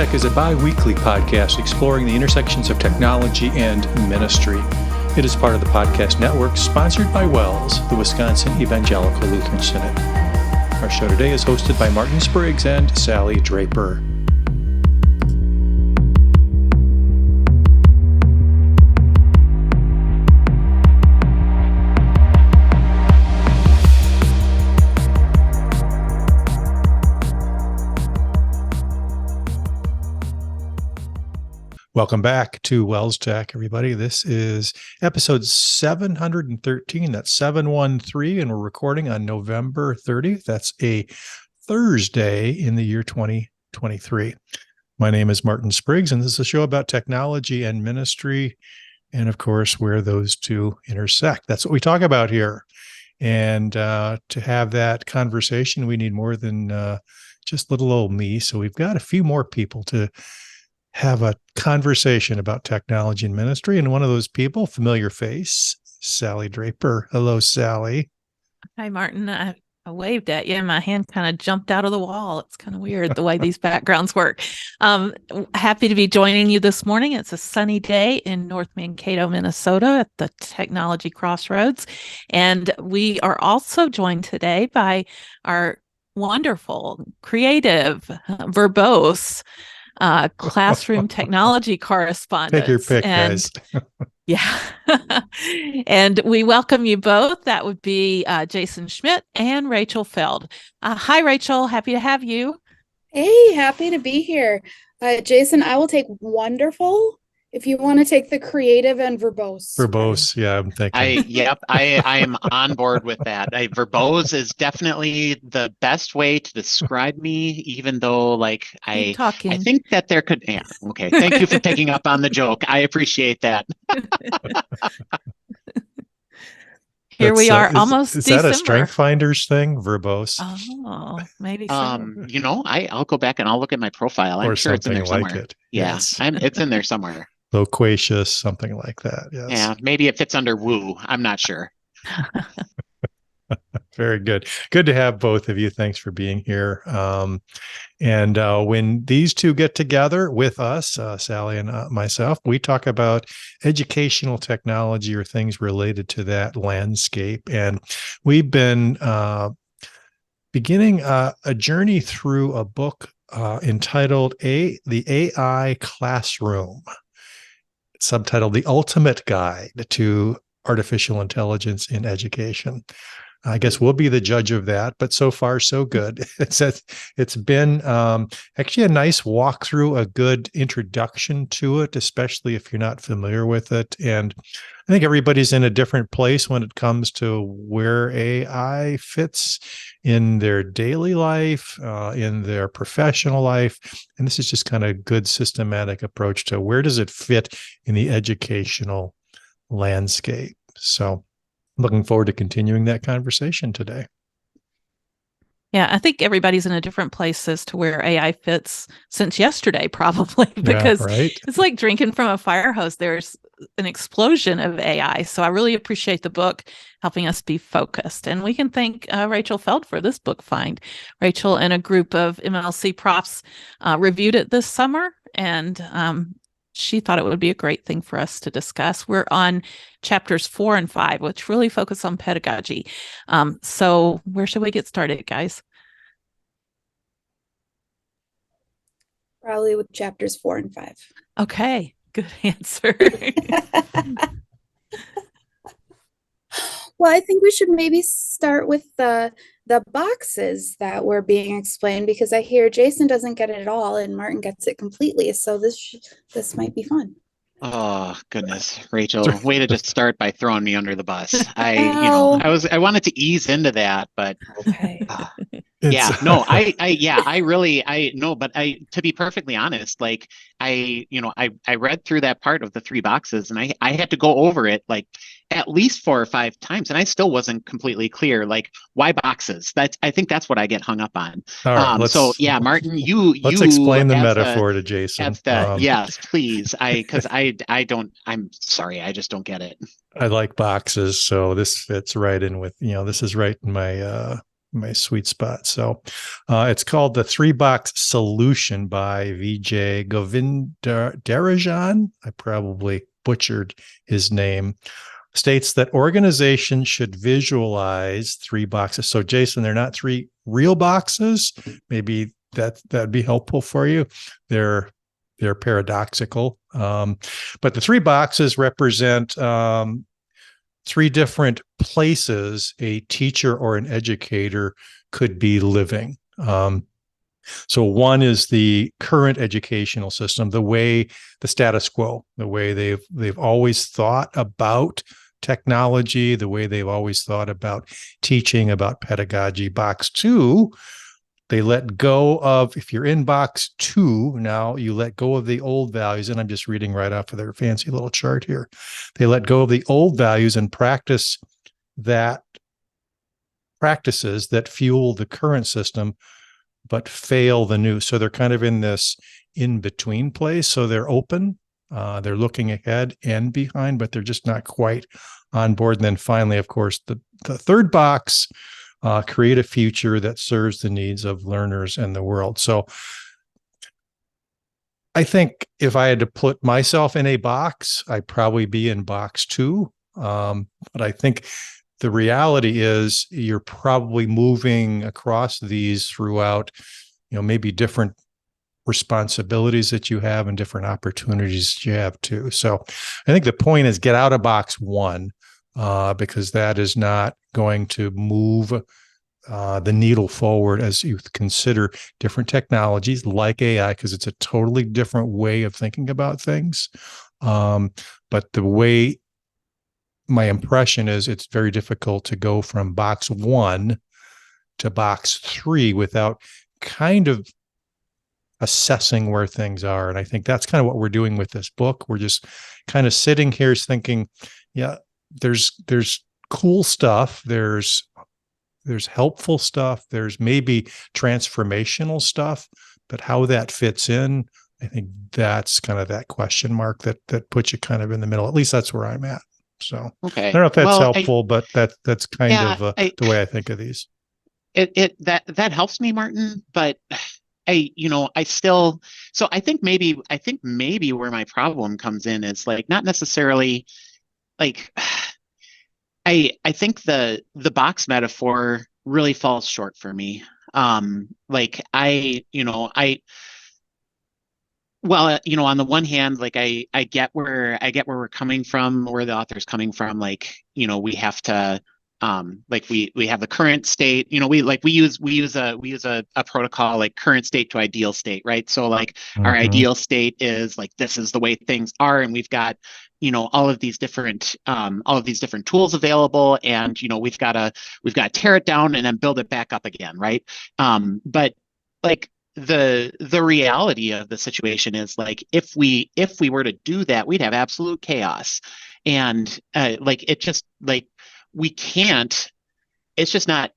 WELSTech is a bi-weekly podcast exploring the intersections of technology and ministry. It is part of the podcast network sponsored by WELS, the Wisconsin Evangelical Lutheran Synod. Our show today is hosted by Martin Spriggs and Sally Draper. Welcome back to WELSTech, everybody. This is episode 713. That's 713, and we're recording on November 30th. That's a Thursday in the year 2023. My name is Martin Spriggs, and this is a show about technology and ministry, and of course, where those two intersect. That's what we talk about here. And to have that conversation, we need more than just little old me. So we've got a few more people to have a conversation about technology and ministry. And one of those people, familiar face, Sally Draper. Hello, Sally. Hi, Martin. I waved at you. My hand kind of jumped out of the wall. It's kind of weird the way these backgrounds work. Happy to be joining you this morning. It's a sunny day in North Mankato, Minnesota at the Technology Crossroads. And we are also joined today by our wonderful, creative, verbose, classroom technology correspondent. Take your pick, guys. Yeah. And we welcome you both. That would be Jason Schmidt and Rachel Feld. Hi, Rachel. Happy to have you. Hey, happy to be here. Jason, I will take wonderful if you want to take the creative and verbose. Verbose, yeah, I'm thinking. I am on board with that. Verbose is definitely the best way to describe me, even though I think that there could, yeah, okay. Thank you for picking up on the joke. I appreciate that. Here we are, almost is December. That a Strength Finders thing, verbose? Oh, maybe so. I'll go back and I'll look at my profile. I'm sure it's in there somewhere. Like it. Yeah, yes. It's in there somewhere. Loquacious, something like that. Yes. Yeah, maybe it fits under woo. I'm not sure. Very good. Good to have both of you. Thanks for being here. And when these two get together with us, Sally and myself, we talk about educational technology or things related to that landscape. And we've been beginning a journey through a book entitled The AI Classroom, subtitled The Ultimate Guide to Artificial Intelligence in Education. I guess we'll be the judge of that, but so far so good. It's been actually a nice walkthrough, a good introduction to it, especially if you're not familiar with it. And I think everybody's in a different place when it comes to where AI fits in their daily life, in their professional life. And this is just kind of a good systematic approach to where does it fit in the educational landscape. So looking forward to continuing that conversation today. Yeah, I think everybody's in a different place as to where AI fits since yesterday, probably, because It's like drinking from a fire hose. There's an explosion of AI. So I really appreciate the book helping us be focused. And we can thank Rachel Feld for this book find. Rachel and a group of MLC profs reviewed it this summer, and she thought it would be a great thing for us to discuss. We're on chapters 4 and 5, which really focus on pedagogy. So where should we get started, guys? Probably with chapters 4 and 5. Okay, good answer. Well, I think we should maybe start with the boxes that were being explained, because I hear Jason doesn't get it at all and Martin gets it completely. So this might be fun. Oh goodness, Rachel, way to just start by throwing me under the bus. I wanted to ease into that, but okay. But to be perfectly honest, I read through that part of the 3 boxes, and I had to go over it at least 4 or 5 times, and I still wasn't completely clear, why boxes? I think that's what I get hung up on. All right, Martin, let's explain the metaphor to Jason. Yes, please. I'm sorry, I just don't get it. I like boxes, so this fits right in with, this is right in my sweet spot. So it's called The 3-Box Solution by Vijay Govindarajan. I probably butchered his name. States that organizations should visualize 3 boxes. So Jason, they're not 3 real boxes. Maybe that'd be helpful for you. They're paradoxical. But the 3 boxes represent 3 different places a teacher or an educator could be living. So one is the current educational system, the status quo, the way they've always thought about technology, the way they've always thought about teaching, about pedagogy. Box 2, they let go of, if you're in box 2 now, you let go of the old values. And I'm just reading right off of their fancy little chart here. They let go of the old values and practices that fuel the current system, but fail the new. So they're kind of in this in-between place. So they're open, they're looking ahead and behind, but they're just not quite on board. And then finally, of course, the 3rd box, create a future that serves the needs of learners and the world. So I think if I had to put myself in a box, I'd probably be in box 2. But I think the reality is you're probably moving across these throughout, maybe different responsibilities that you have and different opportunities that you have too. So I think the point is get out of box 1, because that is not going to move the needle forward as you consider different technologies like AI, because it's a totally different way of thinking about things. But the way my impression is, it's very difficult to go from box 1 to box 3 without kind of assessing where things are. And I think that's kind of what we're doing with this book. We're just kind of sitting here thinking, yeah, there's cool stuff. There's helpful stuff. There's maybe transformational stuff, but how that fits in, I think that's kind of that question mark that puts you kind of in the middle. At least that's where I'm at. So okay. I don't know if that's helpful, but that's kind of the way I think of these. That helps me, Martin, but I still, so I think maybe where my problem comes in is like, not necessarily like, I think the box metaphor really falls short for me. Like on the one hand, like I get where we're coming from, where the author's coming from. Like, we have to, like we have the current state, we use a protocol like current state to ideal state, right? So like our ideal state is like, this is the way things are. And we've got, all of these different tools available, and, we've got to tear it down and then build it back up again. Right. But like, the reality of the situation is like, if we were to do that, we'd have absolute chaos. And like, it just like, we can't, it's just not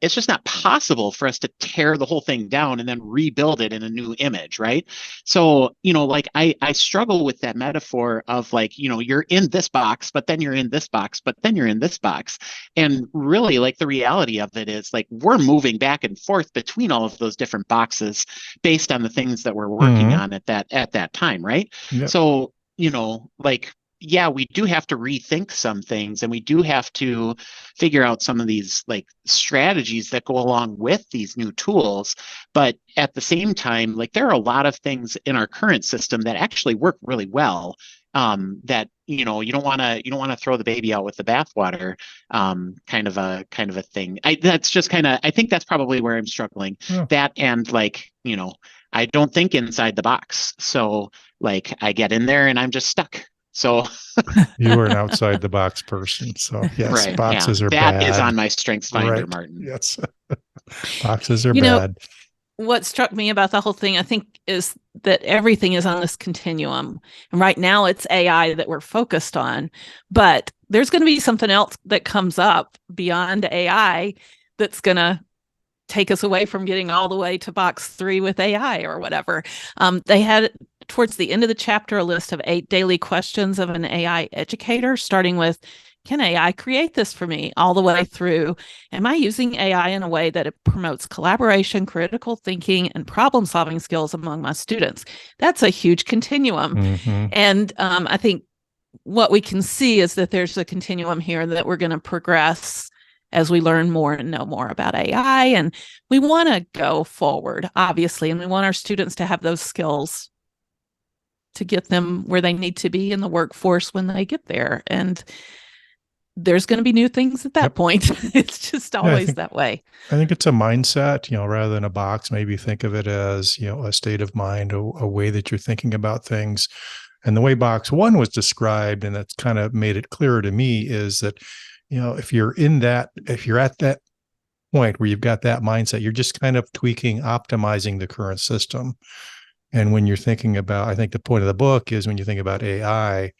possible for us to tear the whole thing down and then rebuild it in a new image, right? So, like I struggle with that metaphor of like, you're in this box, but then you're in this box, but then you're in this box. And really, like, the reality of it is like, we're moving back and forth between all of those different boxes based on the things that we're working on at that time, right? Yep. So, like, yeah, we do have to rethink some things, and we do have to figure out some of these like strategies that go along with these new tools. But at the same time, like, there are a lot of things in our current system that actually work really well. That you don't want to throw the baby out with the bathwater, kind of a thing. I think that's probably where I'm struggling. Yeah. That, and like, I don't think inside the box, so like I get in there and I'm just stuck. So you are an outside the box person. So yes, right, boxes are bad. That is on my strengths finder, right. Martin. Yes. Boxes are bad. What struck me about the whole thing, I think, is that everything is on this continuum. And right now it's AI that we're focused on, but there's going to be something else that comes up beyond AI that's going to take us away from getting all the way to box 3 with AI or whatever. They had, towards the end of the chapter, a list of 8 daily questions of an AI educator, starting with, can AI create this for me, all the way through, am I using AI in a way that it promotes collaboration, critical thinking, and problem solving skills among my students? That's a huge continuum. Mm-hmm. And I think what we can see is that there's a continuum here that we're going to progress as we learn more and know more about AI. And we want to go forward, obviously, and we want our students to have those skills to get them where they need to be in the workforce when they get there. And there's going to be new things at that point. It's just always that way. I think it's a mindset, rather than a box. Maybe think of it as, a state of mind, a way that you're thinking about things. And the way box one was described, and that's kind of made it clearer to me, is that, if you're at that point where you've got that mindset, you're just kind of tweaking, optimizing the current system. And when you're thinking about, I think the point of the book is, when you think about AI,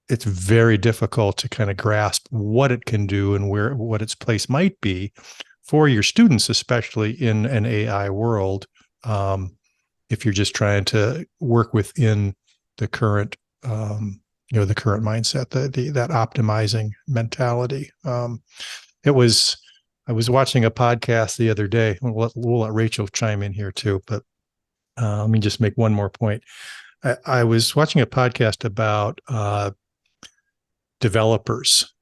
it's very difficult to kind of grasp what it can do and what its place might be for your students, especially in an AI world. If you're just trying to work within the current, the current mindset, that optimizing mentality. I was watching a podcast the other day. We'll let Rachel chime in here too, but let me just make one more point. I was watching a podcast about developers.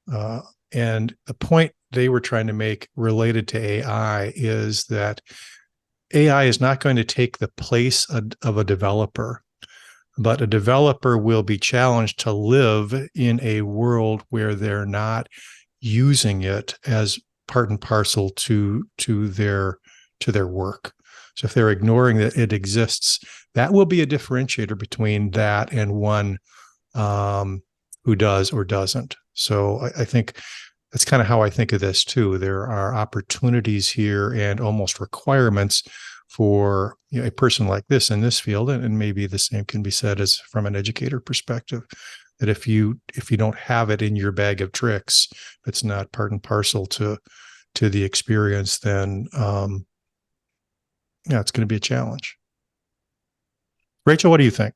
And the point they were trying to make related to AI is that AI is not going to take the place of a developer, but a developer will be challenged to live in a world where they're not using it as part and parcel to their work. So if they're ignoring that it exists, that will be a differentiator between that and one who does or doesn't. So I think that's kind of how I think of this too. There are opportunities here and almost requirements for a person like this in this field, and maybe the same can be said as from an educator perspective, that if you don't have it in your bag of tricks, if it's not part and parcel to the experience, then it's going to be a challenge. Rachel, what do you think?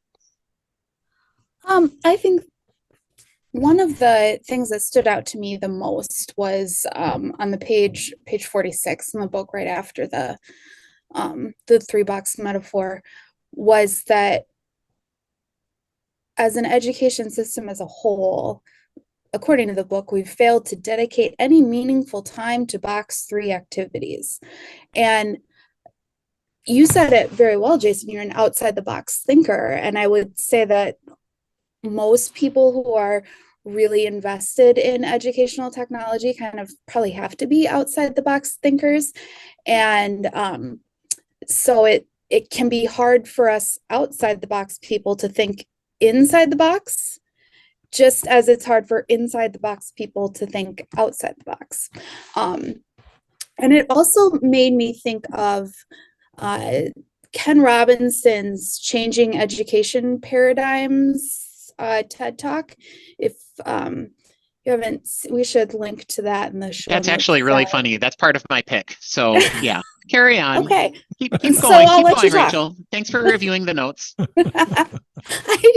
I think one of the things that stood out to me the most was on the page 46 in the book, right after the 3-box metaphor, was that as an education system as a whole, according to the book, we've failed to dedicate any meaningful time to box 3 activities. And you said it very well, Jason. You're an outside the box thinker. And I would say that most people who are really invested in educational technology kind of probably have to be outside the box thinkers. And so it can be hard for us outside the box people to think inside the box, just as it's hard for inside the box people to think outside the box. And it also made me think of Ken Robinson's Changing Education Paradigms TED Talk. If you haven't, we should link to that in the show. That's actually really funny. That's part of my pick. So yeah, carry on. Okay. Keep going. So I'll let you talk. Rachel. Thanks for reviewing the notes. I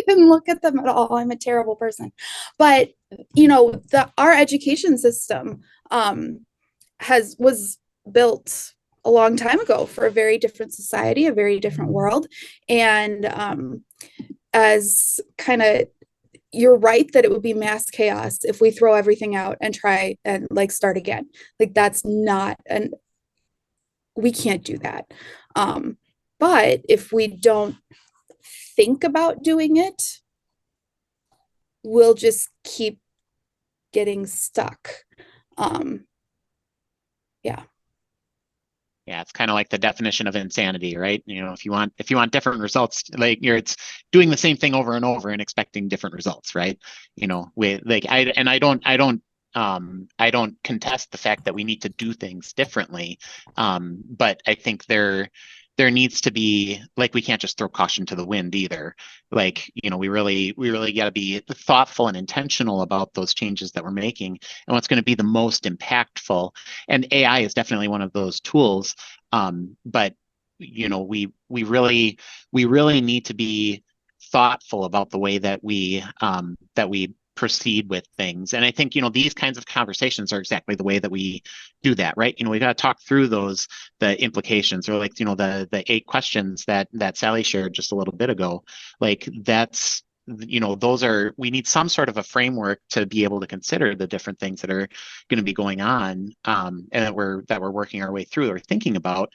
didn't look at them at all. I'm a terrible person. But our education system was built a long time ago for a very different society, a very different world. And as kind of, you're right that it would be mass chaos if we throw everything out and try and start again. That's not, and we can't do that. But if we don't think about doing it, we'll just keep getting stuck. Yeah, it's kind of like the definition of insanity, right? If you want different results, it's doing the same thing over and over and expecting different results, right? I don't contest the fact that we need to do things differently, but I think there needs to be, we can't just throw caution to the wind either. We really got to be thoughtful and intentional about those changes that we're making and what's going to be the most impactful. And AI is definitely one of those tools. But we really need to be thoughtful about the way that we proceed with things. And I think, these kinds of conversations are exactly the way that we do that, right? We got to talk through the implications, or like, the 8 questions that Sally shared just a little bit ago. Like that's, we need some sort of a framework to be able to consider the different things that are going to be going on, and that we're working our way through or thinking about,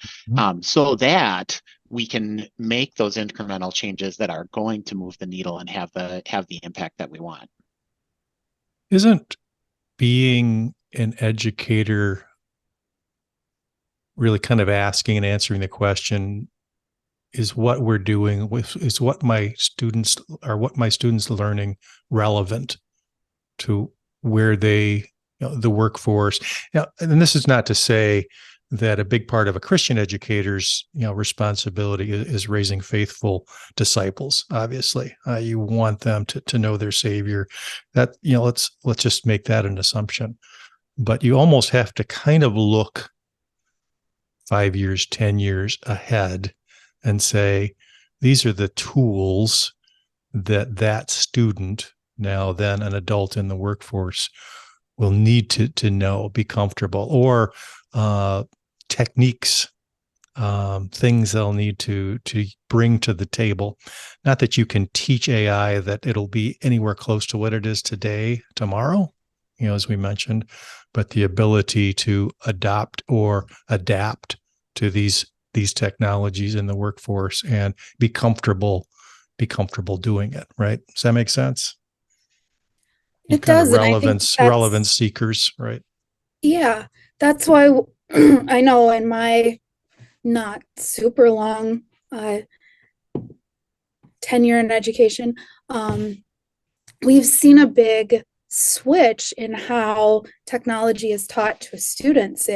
so that we can make those incremental changes that are going to move the needle and have the impact that we want. Isn't being an educator really kind of asking and answering the question, is what we're doing is what my students learning relevant to where they, the workforce? And this is not to say that a big part of a Christian educator's, responsibility is raising faithful disciples. Obviously, you want them to know their Savior. That, let's just make that an assumption. But you almost have to kind of look 5 years, 10 years ahead and say, these are the tools that student, now then an adult in the workforce, will need to know, be comfortable, or techniques, things they'll need to bring to the table. Not that you can teach AI that it'll be anywhere close to what it is today, tomorrow, as we mentioned, but the ability to adopt or adapt to these technologies in the workforce and be comfortable doing it. Right? Does that make sense? It does. Relevance seekers, right? Yeah, that's why I know in my not super long tenure in education, we've seen a big switch in how technology is taught to students.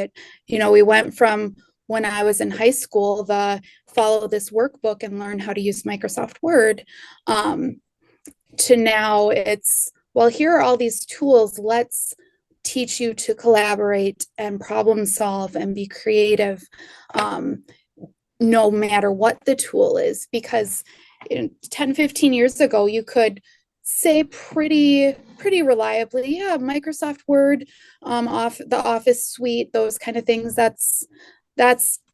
We went from, when I was in high school, the follow this workbook and learn how to use Microsoft Word, to now it's, well, here are all these tools. Let's teach you to collaborate and problem solve and be creative, no matter what the tool is. Because 10, 15 years ago, you could say pretty reliably, yeah, Microsoft Word, off the Office suite, those kind of things. That's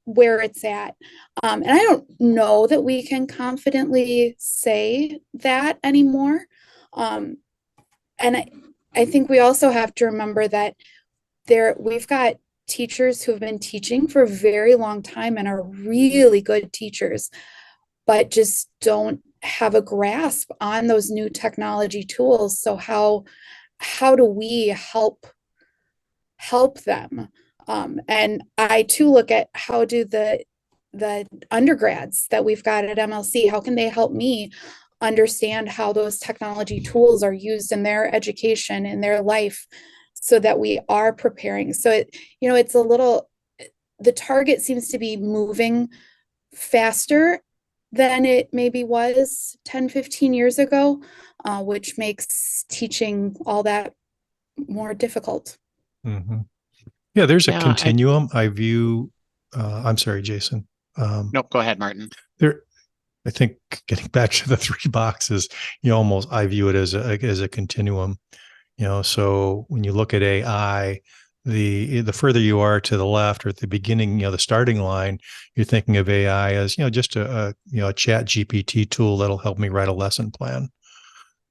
where it's at. And I don't know that we can confidently say that anymore. And I think we also have to remember that we've got teachers who have been teaching for a very long time and are really good teachers, but just don't have a grasp on those new technology tools. So how do we help them? And I too look at, how do the undergrads that we've got at MLC, how can they help me understand how those technology tools are used in their education, in their life, so that we are preparing. So it's a little, the target seems to be moving faster than it maybe was 10, 15 years ago, which makes teaching all that more difficult. Mm-hmm. Yeah, there's a continuum. I view, I'm sorry, Jason. Nope, go ahead, Martin. I think, getting back to the 3 boxes, I view it as a continuum. So when you look at AI, the further you are to the left, or at the beginning, the starting line, you're thinking of AI as, just a chat GPT tool that'll help me write a lesson plan,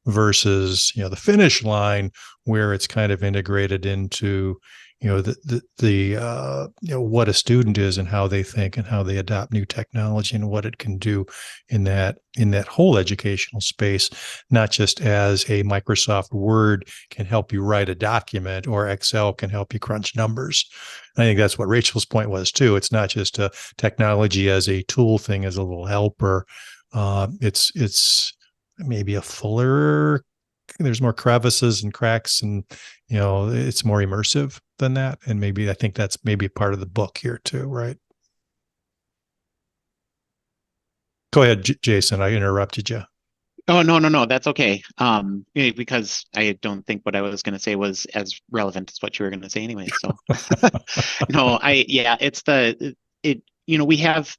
versus, the finish line, where it's kind of integrated into, what a student is and how they think and how they adopt new technology and what it can do in that whole educational space, not just as a Microsoft Word can help you write a document or Excel can help you crunch numbers. I think that's what Rachel's point was too. It's not just a technology as a tool thing, as a little helper. It's maybe a fuller, there's more crevices and cracks, and it's more immersive than that. And I think that's maybe part of the book here too, right? Go ahead, Jason. I interrupted you. Oh, no, that's okay. Because I don't think what I was going to say was as relevant as what you were going to say anyway. So no, it's we have,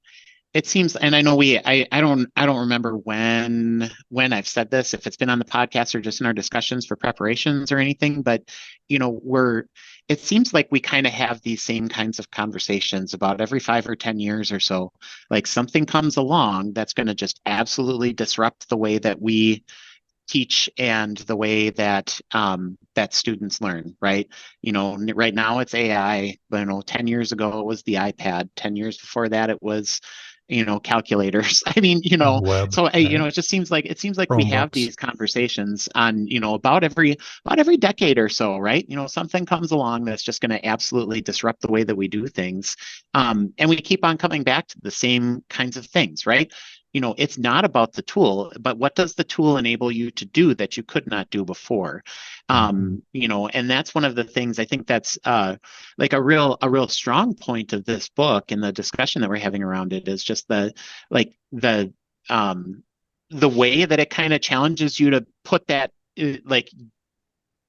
it seems, and I know I don't remember when I've said this, if it's been on the podcast or just in our discussions for preparations or anything, but it seems like we kind of have these same kinds of conversations about every 5 or 10 years or so. Like something comes along that's going to just absolutely disrupt the way that we teach and the way that that students learn, right? Right now it's AI, but 10 years ago it was the iPad. 10 years before that it was calculators. I mean, Web, so right? it just seems like we have Chromebooks. these conversations on about every decade or so, right? Something comes along that's just going to absolutely disrupt the way that we do things, and we keep on coming back to the same kinds of things, right? It's not about the tool, but what does the tool enable you to do that you could not do before? And that's one of the things I think that's like a real strong point of this book and the discussion that we're having around it is just the way that it kind of challenges you to put that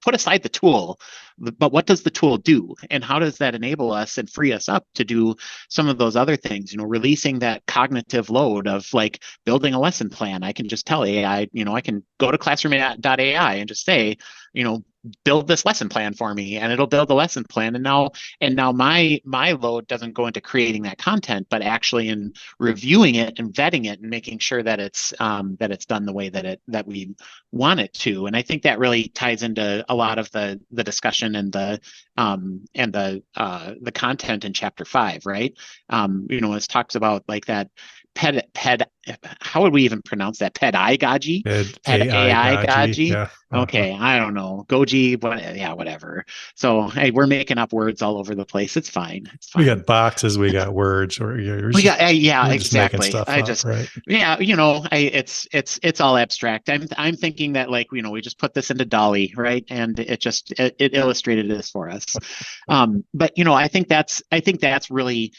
put aside the tool, but what does the tool do, and how does that enable us and free us up to do some of those other things? Releasing that cognitive load of building a lesson plan. I can just tell AI, I can go to classroom.ai and just say, build this lesson plan for me, and it'll build the lesson plan. And now my load doesn't go into creating that content, but actually in reviewing it and vetting it and making sure that it's done the way that we want it to. And I think that really ties into a lot of the discussion and the content in chapter 5, right? It talks about that ped, how would we even pronounce that? Pedagogy? AI. Yeah. Okay, I don't know. Goji, whatever. So hey, we're making up words all over the place. It's fine. We got boxes, we got words, or we got exactly. Stuff right. It's all abstract. I'm thinking that we just put this into Dolly, right? And it illustrated this for us. But I think that's really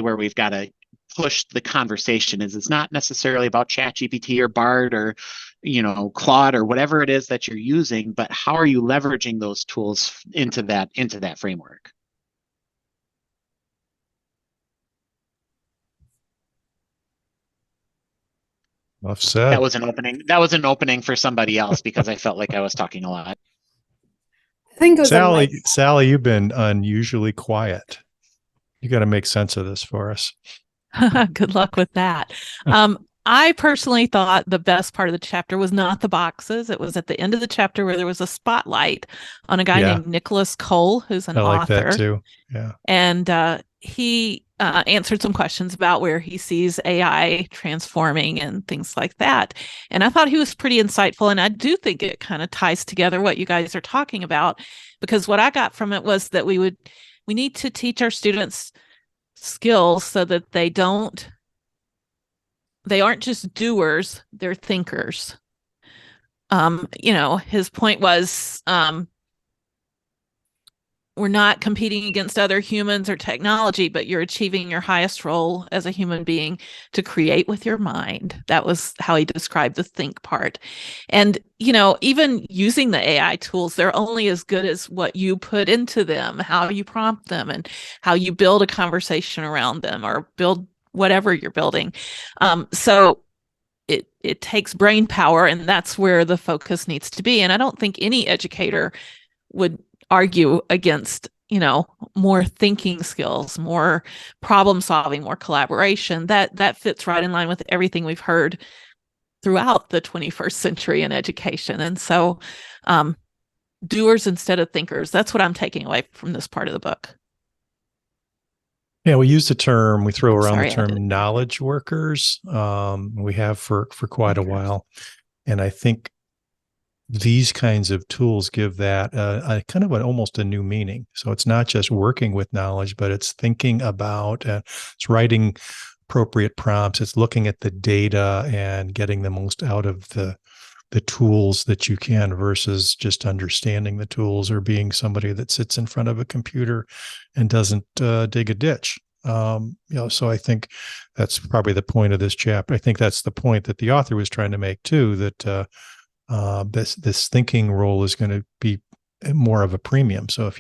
where we've got to push the conversation. Is it's not necessarily about ChatGPT or Bard or Claude or whatever it is that you're using, but how are you leveraging those tools into that framework? Enough said. That was an opening for somebody else because I felt like I was talking a lot. I think it was Sally, you've been unusually quiet. You got to make sense of this for us. Good luck with that. I personally thought the best part of the chapter was not the boxes. It was at the end of the chapter where there was a spotlight on a guy named Nicholas Cole, who's an author. I like that too. Yeah. And he answered some questions about where he sees AI transforming and things like that. And I thought he was pretty insightful. And I do think it kind of ties together what you guys are talking about, because what I got from it was that we need to teach our students skills so that they aren't just doers, they're thinkers. His point was we're not competing against other humans or technology, but you're achieving your highest role as a human being to create with your mind. That was how he described the think part. And, even using the AI tools, they're only as good as what you put into them, how you prompt them, and how you build a conversation around them or build whatever you're building. So it takes brain power, and that's where the focus needs to be. And I don't think any educator would argue against, more thinking skills, more problem solving, more collaboration. That fits right in line with everything we've heard throughout the 21st century in education. And so doers instead of thinkers, that's what I'm taking away from this part of the book. Yeah, we throw around the term knowledge workers. We have for quite a while. And I think these kinds of tools give that a kind of almost a new meaning. So it's not just working with knowledge, but it's thinking about, it's writing appropriate prompts. It's looking at the data and getting the most out of the tools that you can versus just understanding the tools or being somebody that sits in front of a computer and doesn't dig a ditch. So I think that's probably the point of this chapter. I think that's the point that the author was trying to make too, that this thinking role is going to be more of a premium. So if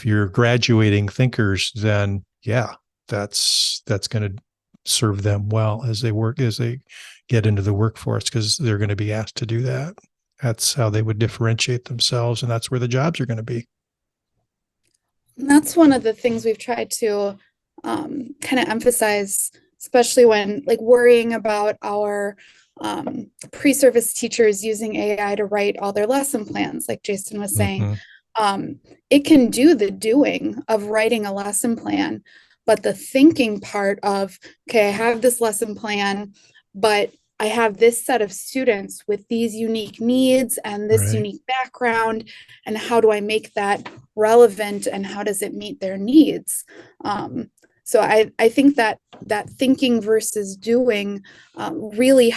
you're graduating thinkers, then that's going to serve them well as they get into the workforce, because they're going to be asked to do that. That's how they would differentiate themselves, and that's where the jobs are going to be. And that's one of the things we've tried to kind of emphasize, especially when like worrying about our pre-service teachers using AI to write all their lesson plans, like Jason was saying. It can do the doing of writing a lesson plan, but the thinking part of, okay, I have this lesson plan, but I have this set of students with these unique needs and this unique background, and how do I make that relevant and how does it meet their needs? So I think that thinking versus doing really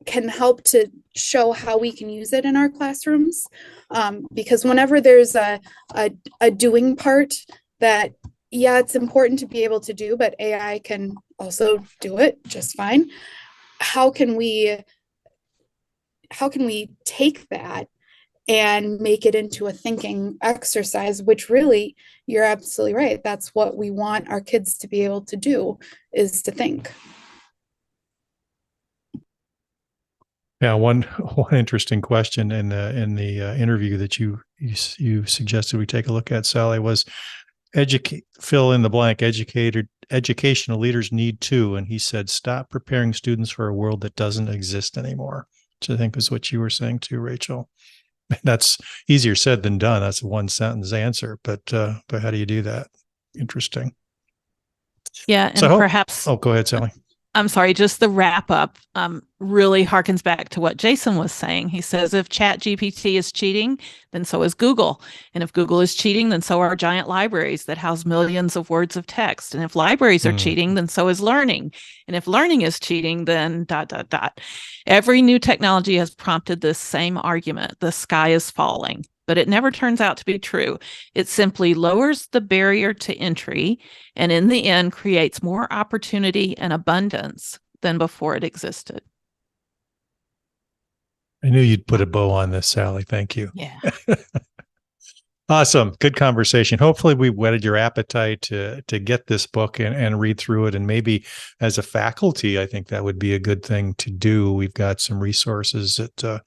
can help to show how we can use it in our classrooms. Because whenever there's a doing part that, yeah, it's important to be able to do, but AI can also do it just fine. How can we take that and make it into a thinking exercise, which really, you're absolutely right. That's what we want our kids to be able to do, is to think. Yeah, one interesting question in the interview that you suggested we take a look at, Sally, was fill in the blank. Educational leaders need to, and he said, stop preparing students for a world that doesn't exist anymore, which I think was what you were saying too, Rachel. That's easier said than done. That's a one sentence answer, but how do you do that? Interesting. Yeah, and perhaps. Oh, go ahead, Sally. I'm sorry, just the wrap up really harkens back to what Jason was saying. He says, if ChatGPT is cheating, then so is Google. And if Google is cheating, then so are giant libraries that house millions of words of text. And if libraries are cheating, then so is learning. And if learning is cheating, then ... Every new technology has prompted this same argument: the sky is falling. But it never turns out to be true. It simply lowers the barrier to entry, and in the end creates more opportunity and abundance than before it existed. I knew you'd put a bow on this, Sally. Thank you. Yeah. Awesome. Good conversation. Hopefully we whetted your appetite to get this book and read through it. And maybe as a faculty, I think that would be a good thing to do. We've got some resources that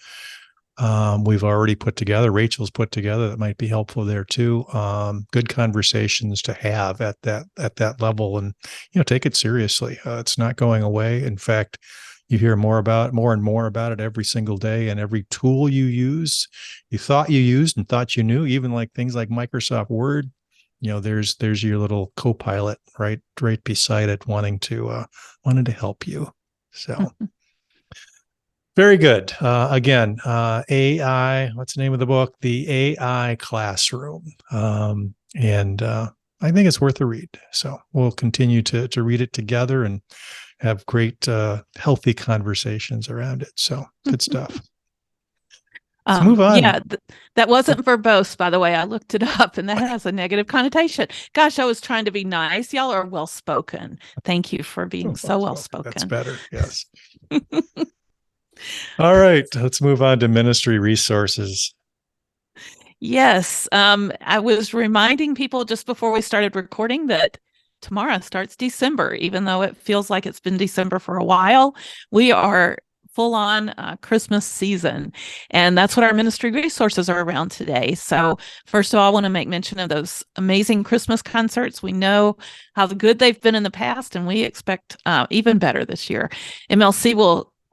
we've already put together, Rachel's put together, that might be helpful there too. Good conversations to have at that level, and take it seriously. It's not going away. In fact, you hear more and more about it every single day, and every tool you use, you thought you used and thought you knew, even like things like Microsoft Word, there's your little co-pilot right beside it, wanting to help you. So. Very good. Again, AI, what's the name of the book? The AI Classroom. And I think it's worth a read. So we'll continue to read it together and have great, healthy conversations around it. So good stuff. Let's move on. Yeah, that wasn't verbose, by the way. I looked it up, and that has a negative connotation. Gosh, I was trying to be nice. Y'all are well-spoken. Thank you for being so well-spoken. That's better, yes. All right, let's move on to ministry resources. Yes, I was reminding people just before we started recording that tomorrow starts December. Even though it feels like it's been December for a while, we are full on Christmas season. And that's what our ministry resources are around today. So first of all, I want to make mention of those amazing Christmas concerts. We know how good they've been in the past, and we expect even better this year. MLC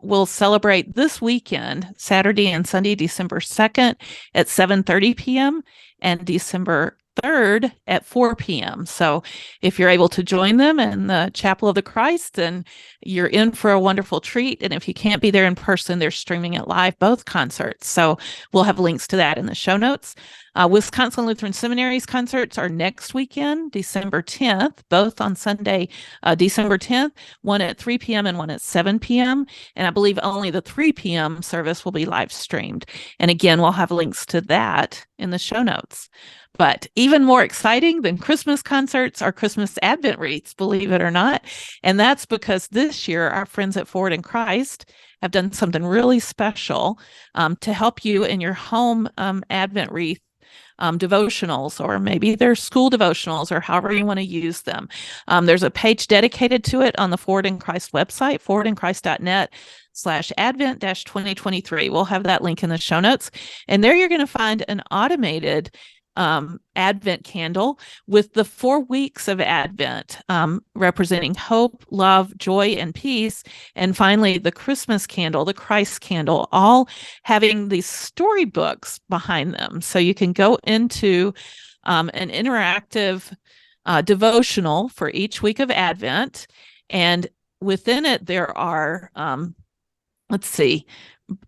will celebrate this weekend, Saturday and Sunday, December 2nd at 7:30 p.m. and December 3rd at 4 p.m. So if you're able to join them in the Chapel of the Christ, then you're in for a wonderful treat. And if you can't be there in person, they're streaming it live, both concerts. So we'll have links to that in the show notes. Wisconsin Lutheran Seminary's concerts are next weekend, December 10th, both on Sunday, December 10th, one at 3 p.m. and one at 7 p.m. And I believe only the 3 p.m. service will be live streamed. And again, we'll have links to that in the show notes. But even more exciting than Christmas concerts are Christmas Advent wreaths, believe it or not. And that's because this year, our friends at Forward in Christ have done something really special to help you in your home Advent wreath devotionals, or maybe they're school devotionals, or however you want to use them. There's a page dedicated to it on the Forward in Christ website, forwardinChrist.net/Advent-2023. We'll have that link in the show notes. And there you're going to find an automated Advent candle with the 4 weeks of Advent, representing hope, love, joy, and peace. And finally, the Christmas candle, the Christ candle, all having these storybooks behind them. So you can go into an interactive devotional for each week of Advent. And within it, there are,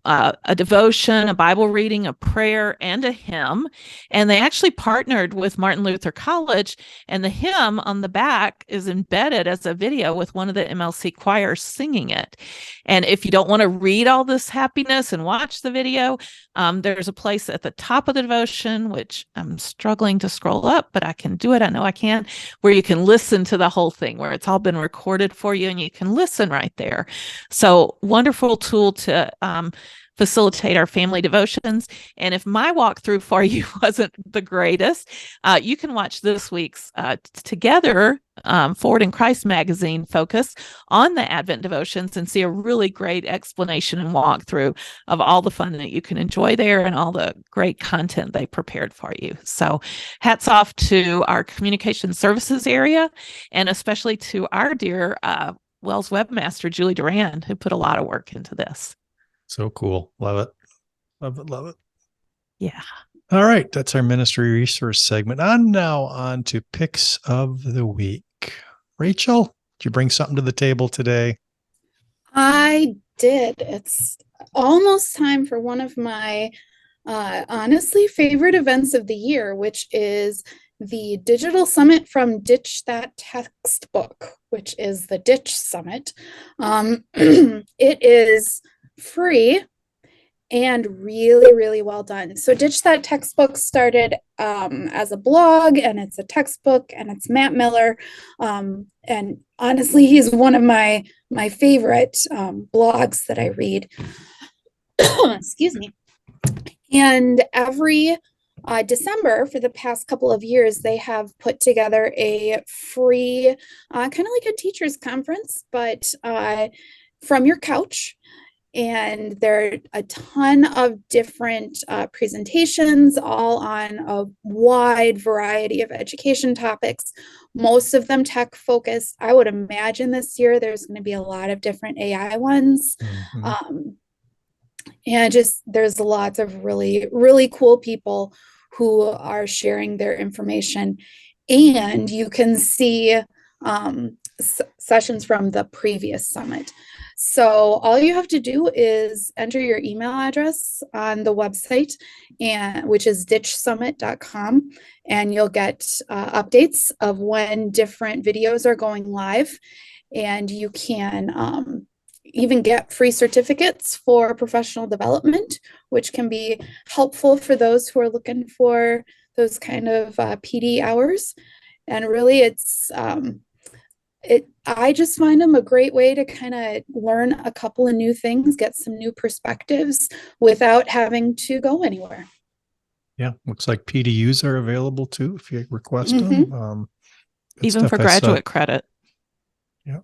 a devotion, a Bible reading, a prayer, and a hymn. And they actually partnered with Martin Luther College, and the hymn on the back is embedded as a video with one of the MLC choirs singing it. And if you don't want to read all this happiness and watch the video, there's a place at the top of the devotion, which I'm struggling to scroll up, but I can do it. I know I can, where you can listen to the whole thing, where it's all been recorded for you and you can listen right there. So wonderful tool to facilitate our family devotions. And if my walkthrough for you wasn't the greatest, you can watch this week's Together Forward in Christ magazine focus on the Advent devotions and see a really great explanation and walkthrough of all the fun that you can enjoy there and all the great content they prepared for you. So hats off to our communication services area, and especially to our dear WELS webmaster, Julie Duran, who put a lot of work into this. So cool. Love it. Love it. Love it. Yeah. All right. That's our ministry resource segment. Now on to picks of the week. Rachel, did you bring something to the table today? I did. It's almost time for one of my honestly favorite events of the year, which is the digital summit from Ditch That Textbook, which is the Ditch Summit. It is free and really, really well done. So Ditch That Textbook started as a blog, and it's a textbook, and it's Matt Miller. And honestly, he's one of my favorite blogs that I read. Excuse me. And every December for the past couple of years, they have put together a free, kind of like a teacher's conference, but from your couch. And there are a ton of different presentations, all on a wide variety of education topics, most of them tech focused. I would imagine this year there's going to be a lot of different AI ones. And just there's lots of really, really cool people who are sharing their information. And you can see sessions from the previous summit. So all you have to do is enter your email address on the website, which is ditchsummit.com, and you'll get updates of when different videos are going live. And you can even get free certificates for professional development, which can be helpful for those who are looking for those kind of PD hours. And really, I just find them a great way to kind of learn a couple of new things, get some new perspectives without having to go anywhere. Yeah, looks like PDUs are available too if you request them. Even for graduate credit. Yeah.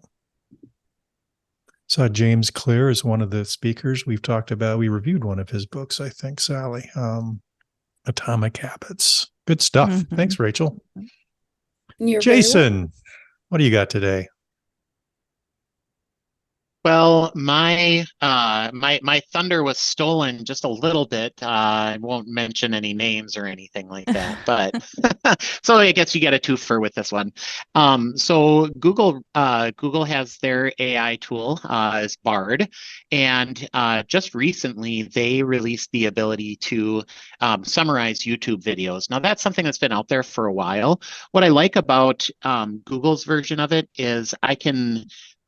Saw James Clear is one of the speakers we've talked about. We reviewed one of his books, I think, Sally. Atomic Habits. Good stuff. Thanks, Rachel. You're Jason, what do you got today? Well, my thunder was stolen just a little bit. I won't mention any names or anything like that, but so I guess you get a twofer with this one. So Google has their AI tool is Bard, and just recently they released the ability to summarize YouTube videos. Now that's something that's been out there for a while. What I like about Google's version of it is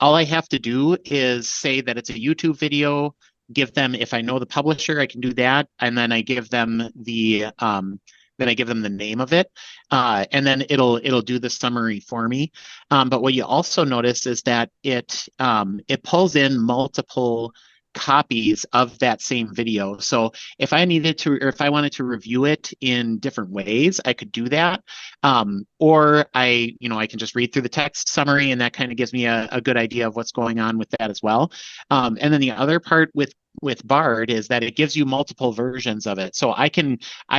all I have to do is say that it's a YouTube video, give them, if I know the publisher, I can do that. And then I give them the name of it. And then it'll do the summary for me. But what you also notice is that it pulls in multiple copies of that same video. So if I needed to, or if I wanted to review it in different ways, I could do that. Or I can just read through the text summary, and that kind of gives me a good idea of what's going on with that as well. And then the other part with Bard is that it gives you multiple versions of it. So I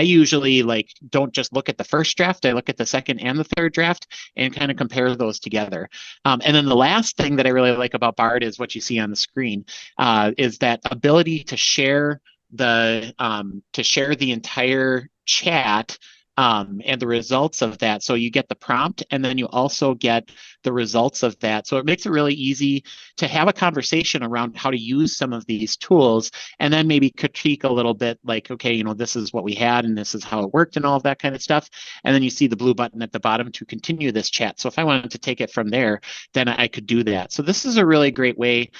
usually don't just look at the first draft, I look at the second and the third draft and kind of compare those together. And then the last thing that I really like about Bard is what you see on the screen, is that ability to share the entire chat and the results of that. So you get the prompt, and then you also get the results of that. So it makes it really easy to have a conversation around how to use some of these tools, and then maybe critique a little bit, like, okay, this is what we had and this is how it worked and all of that kind of stuff. And then you see the blue button at the bottom to continue this chat. So if I wanted to take it from there, then I could do that. So this is a really great way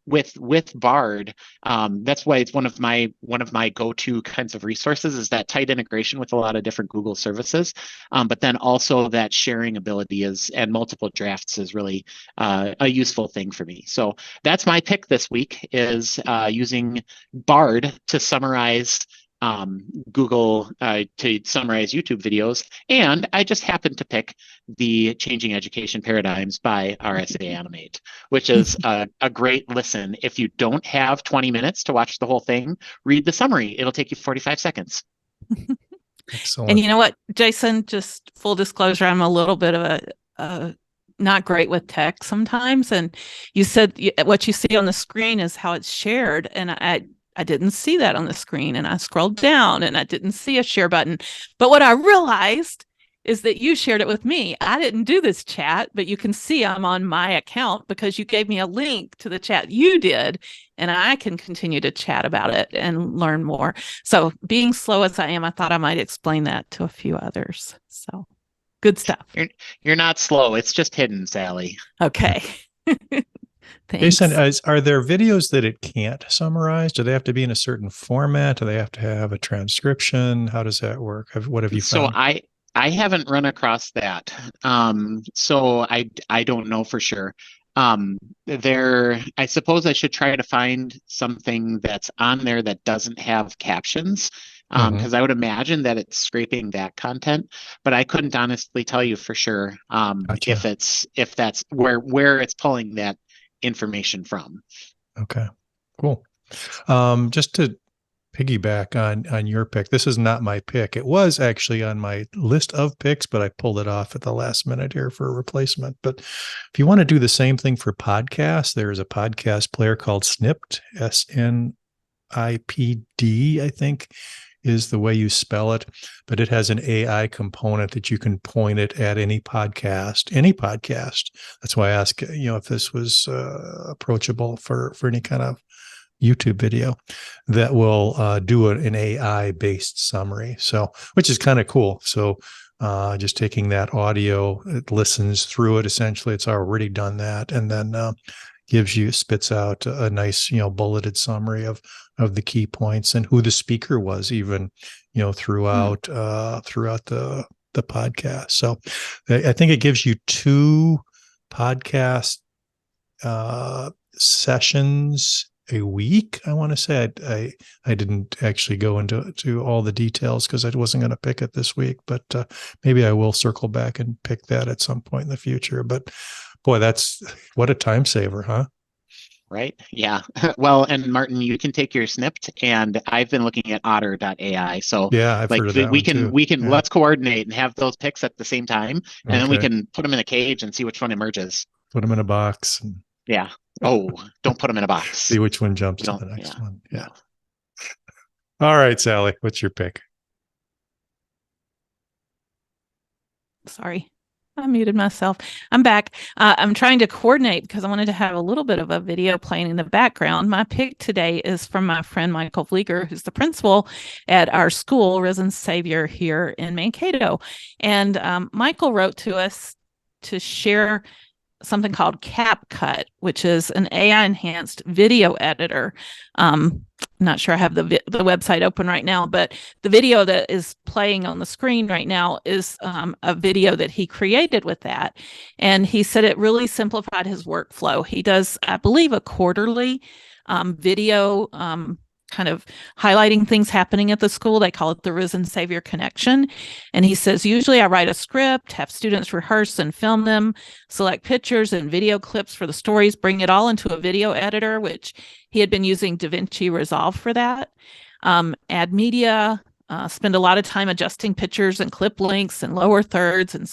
with Bard. That's why it's one of my go-to kinds of resources, is that tight integration with a lot of different Google services, but then also that sharing ability and multiple drafts is really a useful thing for me. So that's my pick this week, is using Bard to summarize Google to summarize YouTube videos. And I just happened to pick the Changing Education Paradigms by RSA Animate, which is a great listen. If you don't have 20 minutes to watch the whole thing, read the summary. It'll take you 45 seconds. Excellent. And you know what, Jason, just full disclosure, I'm a little bit of a not great with tech sometimes. And you said what you see on the screen is how it's shared. And I didn't see that on the screen, and I scrolled down and I didn't see a share button. But what I realized is that you shared it with me. I didn't do this chat, but you can see I'm on my account because you gave me a link to the chat you did, and I can continue to chat about it and learn more. So being slow as I am, I thought I might explain that to a few others. So good stuff. You're not slow. It's just hidden, Sally. Okay. Thanks. Jason, are there videos that it can't summarize? Do they have to be in a certain format? Do they have to have a transcription? How does that work? What have you found? So I haven't run across that. So I don't know for sure. I suppose I should try to find something that's on there that doesn't have captions, because I would imagine that it's scraping that content, but I couldn't honestly tell you for sure Gotcha. if that's where it's pulling that information from. Okay, cool. Just to piggyback on your pick, this is not my pick. It was actually on my list of picks, but I pulled it off at the last minute here for a replacement. But if you want to do the same thing for podcasts, there's a podcast player called Snipped, SNIPD, I think is the way you spell it, but it has an AI component that you can point it at any podcast. That's why I ask, if this was approachable for any kind of YouTube video that will do an AI based summary. So, which is kind of cool. So just taking that audio, it listens through it. Essentially, it's already done that. And then spits out a nice, bulleted summary of the key points and who the speaker was, even, throughout the podcast. So I think it gives you 2 podcast sessions a week. I want to say I didn't actually go into all the details because I wasn't going to pick it this week, but maybe I will circle back and pick that at some point in the future. But boy, what a time saver, huh? Right. Yeah. Well, and Martin, you can take your Snipped, and I've been looking at otter.ai. So yeah, I've heard of that we can yeah. Let's coordinate and have those picks at the same time, and then we can put them in a cage and see which one emerges. Put them in a box. Yeah. Oh, don't put them in a box. See which one jumps to the next one. Yeah. All right, Sally, what's your pick? Sorry, I muted myself. I'm back. I'm trying to coordinate because I wanted to have a little bit of a video playing in the background. My pick today is from my friend Michael Vlieger, who's the principal at our school, Risen Savior, here in Mankato. And Michael wrote to us to share something called CapCut, which is an AI-enhanced video editor. I'm not sure I have the website open right now, but the video that is playing on the screen right now is a video that he created with that. And he said it really simplified his workflow. He does, I believe, a quarterly video, kind of highlighting things happening at the school. They call it the Risen Savior Connection. And he says, usually I write a script, have students rehearse and film them, select pictures and video clips for the stories, bring it all into a video editor, which he had been using DaVinci Resolve for that. Add media, spend a lot of time adjusting pictures and clip links and lower thirds and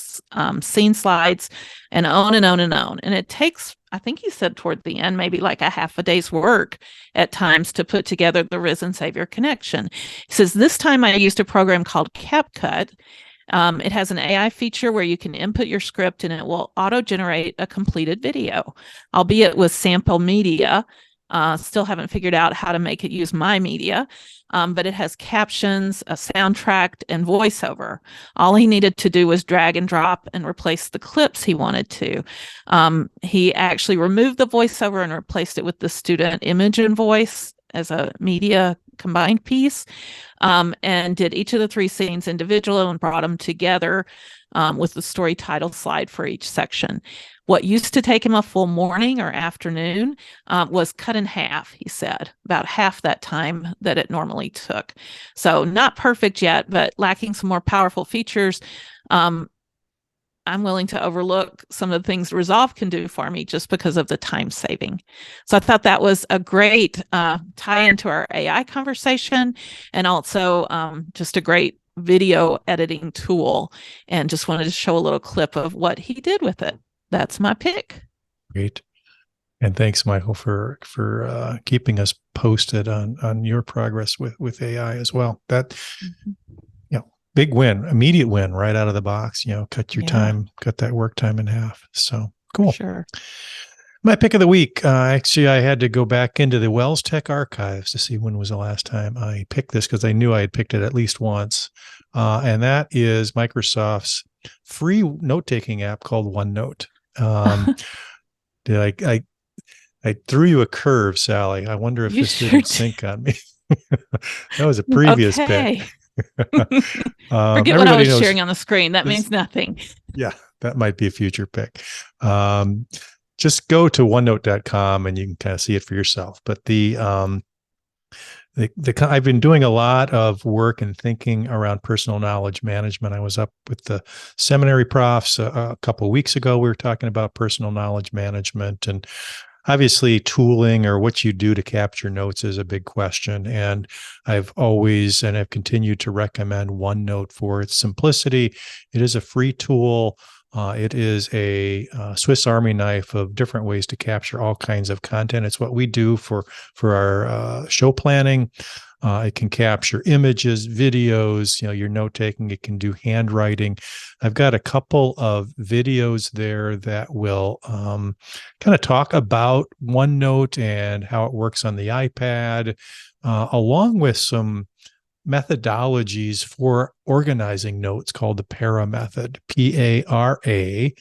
scene slides and on and on and on. And it takes, I think he said toward the end, maybe like a half a day's work at times to put together the Risen Savior Connection. He says, this time I used a program called CapCut. It has an AI feature where you can input your script and it will auto-generate a completed video, albeit with sample media. Still haven't figured out how to make it use my media, but it has captions, a soundtrack, and voiceover. All he needed to do was drag and drop and replace the clips he wanted to. He actually removed the voiceover and replaced it with the student image and voice as a media combined piece, and did each of the 3 scenes individually and brought them together with the story title slide for each section. What used to take him a full morning or afternoon was cut in half, he said, about half that time that it normally took. So not perfect yet, but lacking some more powerful features. I'm willing to overlook some of the things Resolve can do for me just because of the time saving. So I thought that was a great tie into our AI conversation, and also just a great video editing tool, and just wanted to show a little clip of what he did with it. That's my pick. Great. And thanks, Michael, for keeping us posted on your progress with AI as well. That, big win, immediate win right out of the box, cut your time, cut that work time in half. So cool. Sure. My pick of the week. Actually, I had to go back into the WELSTech archives to see when was the last time I picked this, because I knew I had picked it at least once. And that is Microsoft's free note-taking app called OneNote. I threw you a curve, Sally. I wonder if this didn't sink on me. That was a previous pick. Forget what I was sharing on the screen. That means nothing. Yeah, that might be a future pick. Just go to onenote.com and you can kind of see it for yourself. But I've been doing a lot of work and thinking around personal knowledge management. I was up with the seminary profs a couple of weeks ago. We were talking about personal knowledge management, and obviously tooling or what you do to capture notes is a big question. And I've always, and I've continued to recommend OneNote for its simplicity. It is a free tool. It is a Swiss Army knife of different ways to capture all kinds of content. It's what we do for our show planning. It can capture images, videos, your note taking. It can do handwriting. I've got a couple of videos there that will kind of talk about OneNote and how it works on the iPad, along with some methodologies for organizing notes called the PARA method, PARA.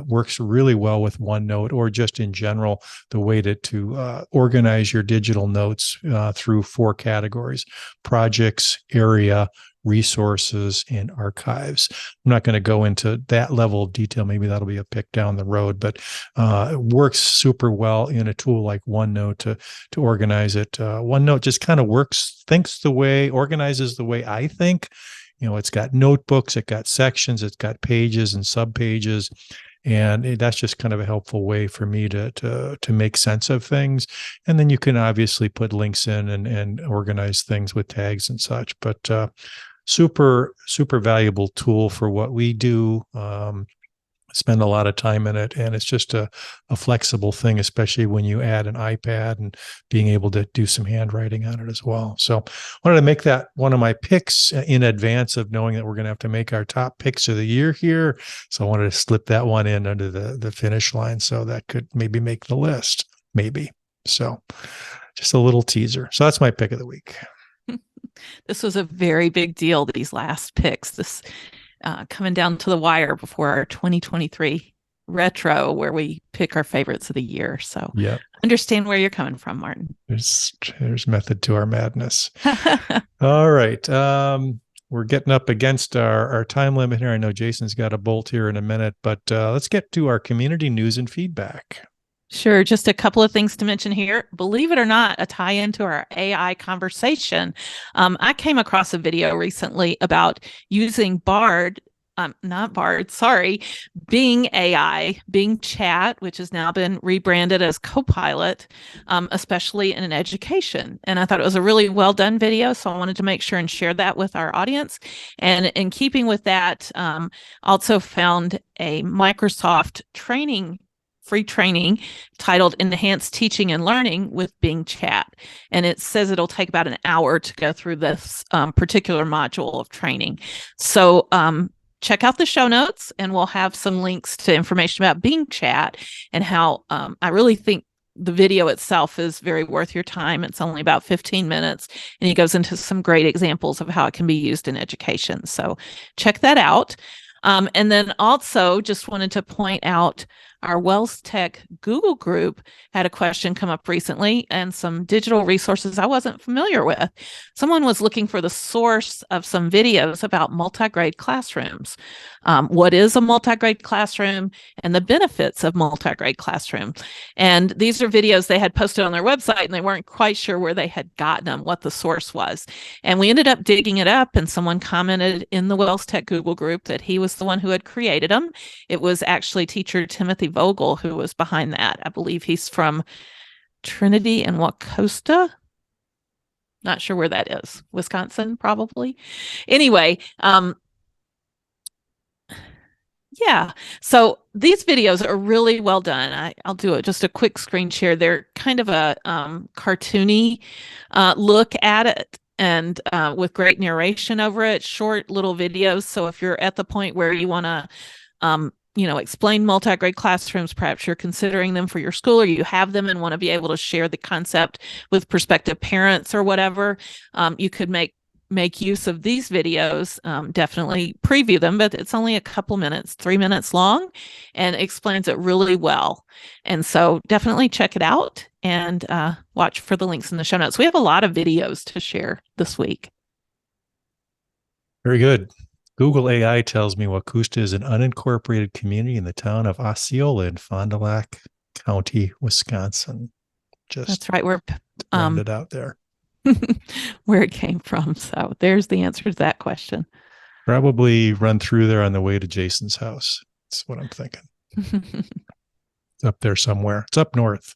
Works really well with OneNote, or just in general, the way to organize your digital notes through 4 categories: projects, area, resources, and archives. I'm not going to go into that level of detail. Maybe that'll be a pick down the road, but it works super well in a tool like OneNote to organize it. OneNote just kind of organizes the way I think. It's got notebooks, it's got sections, it's got pages and subpages, and that's just kind of a helpful way for me to make sense of things. And then you can obviously put links in and organize things with tags and such. But super, super valuable tool for what we do. Spend a lot of time in it, and it's just a flexible thing, especially when you add an iPad and being able to do some handwriting on it as well. So I wanted to make that one of my picks in advance of knowing that we're going to have to make our top picks of the year here. So I wanted to slip that one in under the finish line, so that could maybe make the list, maybe. So just a little teaser. So that's my pick of the week. This was a very big deal, these last picks. This coming down to the wire before our 2023 retro, where we pick our favorites of the year. So yeah, understand where you're coming from, Martin. There's method to our madness. All right. We're getting up against our time limit here. I know Jason's got a bolt here in a minute, but let's get to our community news and feedback. Sure. Just a couple of things to mention here. Believe it or not, a tie into our AI conversation. I came across a video recently about using not Bard, sorry, Bing AI, Bing Chat, which has now been rebranded as Copilot, especially in education. And I thought it was a really well done video. So I wanted to make sure and share that with our audience. And in keeping with that, also found a Microsoft free training titled Enhanced Teaching and Learning with Bing Chat. And it says it'll take about an hour to go through this particular module of training. So check out the show notes, and we'll have some links to information about Bing Chat and how I really think the video itself is very worth your time. It's only about 15 minutes, and he goes into some great examples of how it can be used in education. So check that out. And then also just wanted to point out our WELSTech Google group had a question come up recently and some digital resources I wasn't familiar with. Someone was looking for the source of some videos about multi-grade classrooms. What is a multi-grade classroom and the benefits of multi-grade classroom? And these are videos they had posted on their website, and they weren't quite sure where they had gotten them, what the source was. And we ended up digging it up, and someone commented in the WELSTech Google group that he was the one who had created them. It was actually teacher Timothy Vogel who was behind that. I believe he's from Trinity and Wacosta. Not sure where that is. Wisconsin, probably. Anyway, yeah. So these videos are really well done. I'll do just a quick screen share. They're kind of a cartoony look at it, and with great narration over it, short little videos. So if you're at the point where you want to explain multi-grade classrooms, perhaps you're considering them for your school, or you have them and want to be able to share the concept with prospective parents or whatever, you could make use of these videos. Definitely preview them, but it's only a couple minutes, 3 minutes long, and explains it really well. And so definitely check it out and watch for the links in the show notes. We have a lot of videos to share this week. Very good. Google AI tells me Wacusta is an unincorporated community in the town of Osceola in Fond du Lac County, Wisconsin. That's right. We're it out there. Where it came from. So there's the answer to that question. Probably run through there on the way to Jason's house. That's what I'm thinking. It's up there somewhere. It's up north.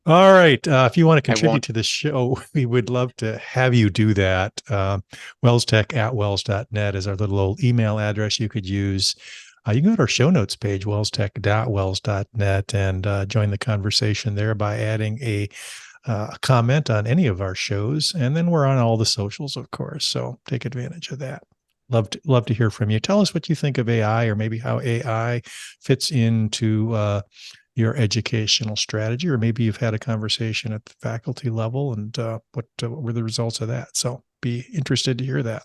All right. If you want to contribute to the show, we would love to have you do that. WELSTech@wels.net is our little old email address you could use. You can go to our show notes page, WELSTech.wels.net, and join the conversation there by adding a comment on any of our shows. And then we're on all the socials, of course. So take advantage of that. Love to hear from you. Tell us what you think of AI, or maybe how AI fits into your educational strategy, or maybe you've had a conversation at the faculty level, and what were the results of that? So be interested to hear that.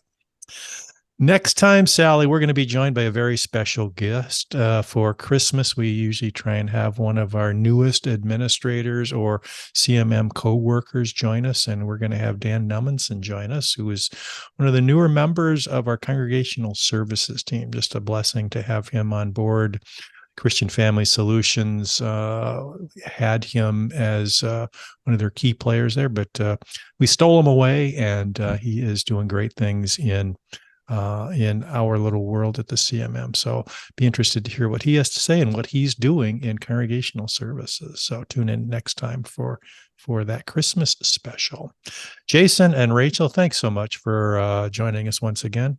Next time, Sally, we're going to be joined by a very special guest. For Christmas, we usually try and have one of our newest administrators or CMM co-workers join us, and we're going to have Dan Nummenson join us, who is one of the newer members of our congregational services team. Just a blessing to have him on board. Christian Family Solutions had him as one of their key players there, but we stole him away, and he is doing great things in our little world at the CMM. So be interested to hear what he has to say and what he's doing in congregational services. So tune in next time for that Christmas special. Jason and Rachel, thanks so much for joining us once again.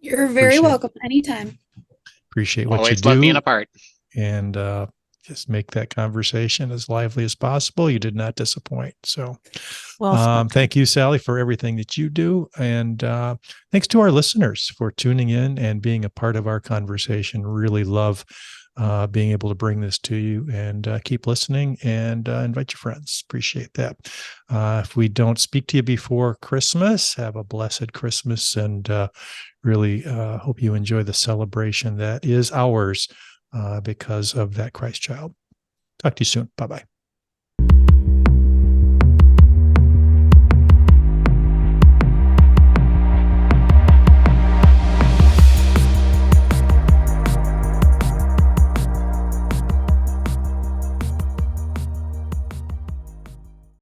You're very welcome. Anytime. Appreciate what Always you do. Love being a part. And just make that conversation as lively as possible. You did not disappoint. So thank you, Sally, for everything that you do. And thanks to our listeners for tuning in and being a part of our conversation. Really love being able to bring this to you, and keep listening, and invite your friends. Appreciate that. If we don't speak to you before Christmas, have a blessed Christmas, and really hope you enjoy the celebration that is ours because of that Christ child. Talk to you soon. Bye-bye.